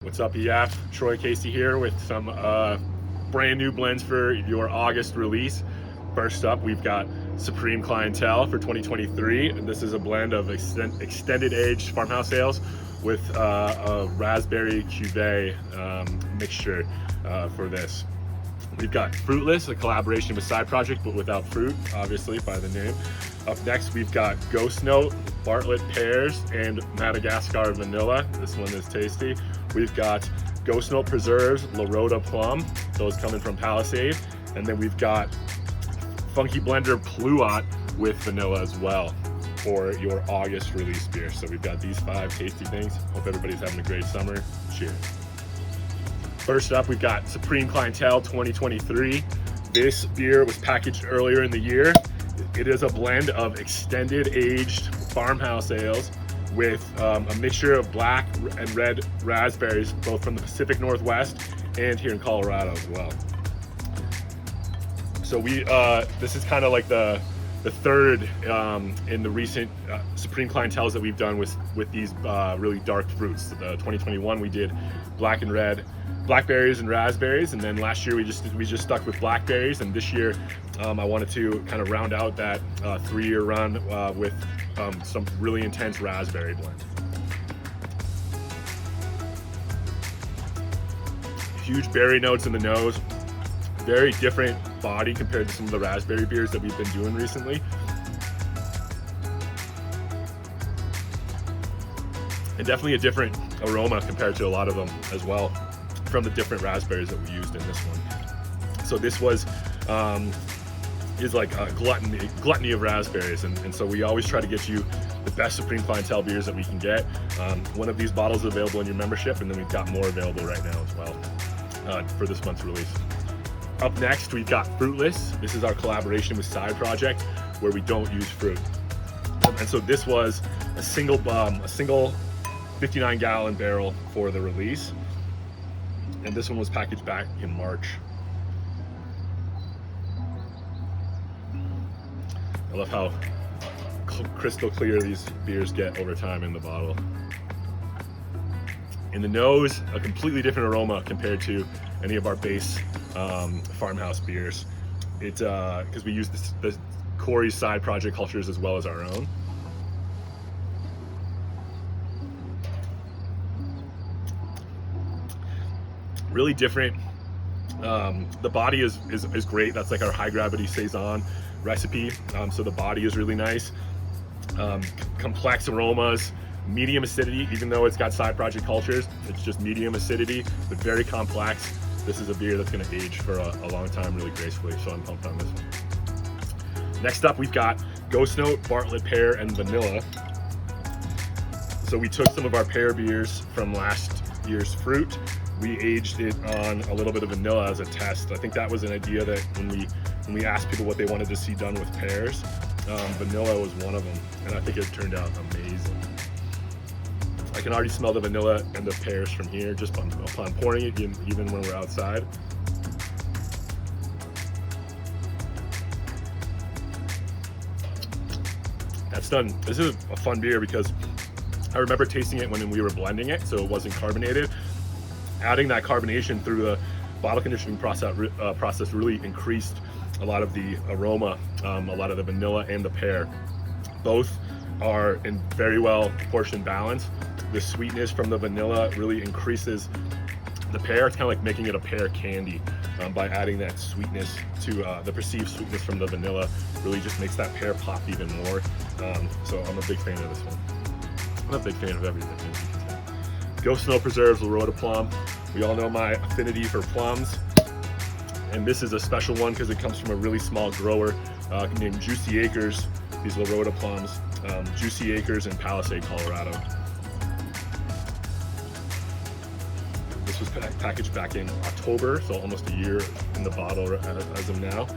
What's up, EF? Troy Casey here with some brand new blends for your August release. First up, we've got Supreme Clientele for 2023. And this is a blend of extended aged farmhouse ales with a raspberry cuvee mixture for this. We've got Fruitless, a collaboration with Side Project, but without fruit, obviously, by the name. Up next, we've got Ghost Note, Bartlett Pears, and Madagascar Vanilla. This one is tasty. We've got Ghost Note Preserves, Laroda Plum, those coming from Palisade. And then we've got Funky Blender Pluot with vanilla as well for your August release beer. So we've got these 5 tasty things. Hope everybody's having a great summer. Cheers. First up, we've got Supreme Clientele 2023. This beer was packaged earlier in the year. It is a blend of extended aged farmhouse ales with a mixture of black and red raspberries, both from the Pacific Northwest and here in Colorado as well. So this is kind of like the third in the recent Supreme Clienteles that we've done with these really dark fruits. The 2021 we did black and red blackberries and raspberries, and then last year we just stuck with blackberries, and this year I wanted to kind of round out that 3-year run with some really intense raspberry blend. Huge berry notes in the nose, very different body compared to some of the raspberry beers that we've been doing recently. And definitely a different aroma compared to a lot of them as well, from the different raspberries that we used in this one. So this was is like a gluttony of raspberries, and so we always try to get you the best Supreme Clientele beers that we can get. One of these bottles is available in your membership, and then we've got more available right now as well for this month's release. Up next, we've got Fruitless. This is our collaboration with Side Project, where we don't use fruit. And so this was a single 59-gallon barrel for the release. And this one was packaged back in March. I love how crystal clear these beers get over time in the bottle. In the nose, a completely different aroma compared to any of our base farmhouse beers. It's because we use the Corey's Side Project cultures as well as our own. Really different. The body is great. That's like our high gravity saison recipe. So the body is really nice. Complex aromas, medium acidity, even though it's got Side Project cultures, it's just medium acidity, but very complex. This is a beer that's going to age for a long time really gracefully, so I'm pumped on this one. Next up, we've got Ghost Note, Bartlett Pear, and Vanilla. So we took some of our pear beers from last year's fruit. We aged it on a little bit of vanilla as a test. I think that was an idea that when we asked people what they wanted to see done with pears, vanilla was one of them, and I think it turned out amazing. I can already smell the vanilla and the pears from here just upon pouring it, even when we're outside. That's done. This is a fun beer because I remember tasting it when we were blending it, so it wasn't carbonated. Adding that carbonation through the bottle conditioning process really increased a lot of the aroma, a lot of the vanilla and the pear. Both are in very well proportioned balance. The sweetness from the vanilla really increases the pear. It's kind of like making it a pear candy by adding that sweetness to the perceived sweetness from the vanilla. Really just makes that pear pop even more. So I'm a big fan of this one. I'm a big fan of everything. Ghost Note Preserves, Laroda Plum. We all know my affinity for plums, and this is a special one because it comes from a really small grower named Juicy Acres. These Laroda plums, Juicy Acres in Palisade, Colorado. This was packaged back in October, so almost a year in the bottle as of now.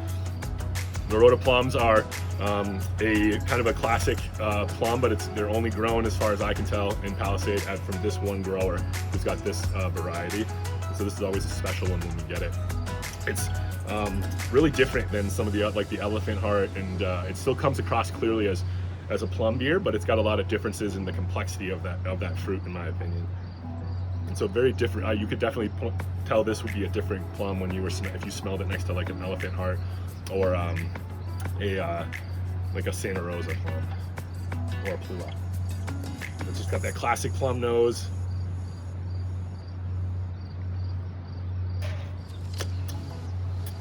Laroda plums are a kind of a classic plum, but they're only grown, as far as I can tell, in Palisade from this one grower who's got this variety. So this is always a special one when we get it. It's really different than some of the like the Elephant Heart, and it still comes across clearly as a plum beer, but it's got a lot of differences in the complexity of that fruit, in my opinion. And so very different. You could definitely tell this would be a different plum when you were if you smelled it next to like an elephant heart or like a Santa Rosa plum or a Pluot. It's just got that classic plum nose.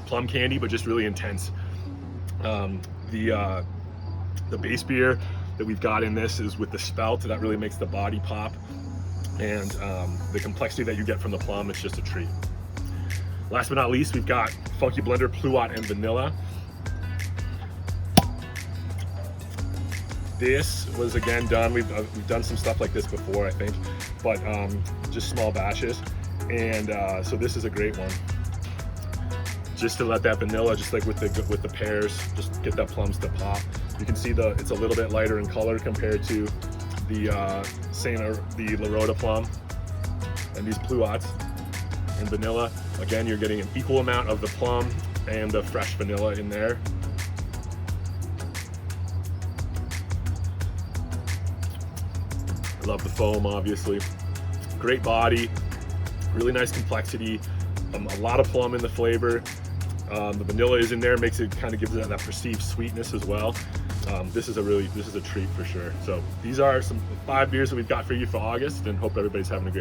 Plum candy, but just really intense. The base beer that we've got in this is with the spelt. That really makes the body pop. And the complexity that you get from the plum, it's just a treat. Last but not least, we've got Funky Blender Pluot and Vanilla. This was again done, we've done some stuff like this before, I think, but just small batches. And so this is a great one. Just to let that vanilla, just like with the pears, just get that plums to pop. You can see it's a little bit lighter in color compared to the Laroda plum and these Pluots. And vanilla, again, you're getting an equal amount of the plum and the fresh vanilla in there. I love the foam, obviously. Great body, really nice complexity, a lot of plum in the flavor. The vanilla is in there, makes it kind of gives it that perceived sweetness as well. This is a treat for sure. So these are some 5 beers that we've got for you for August, and hope everybody's having a great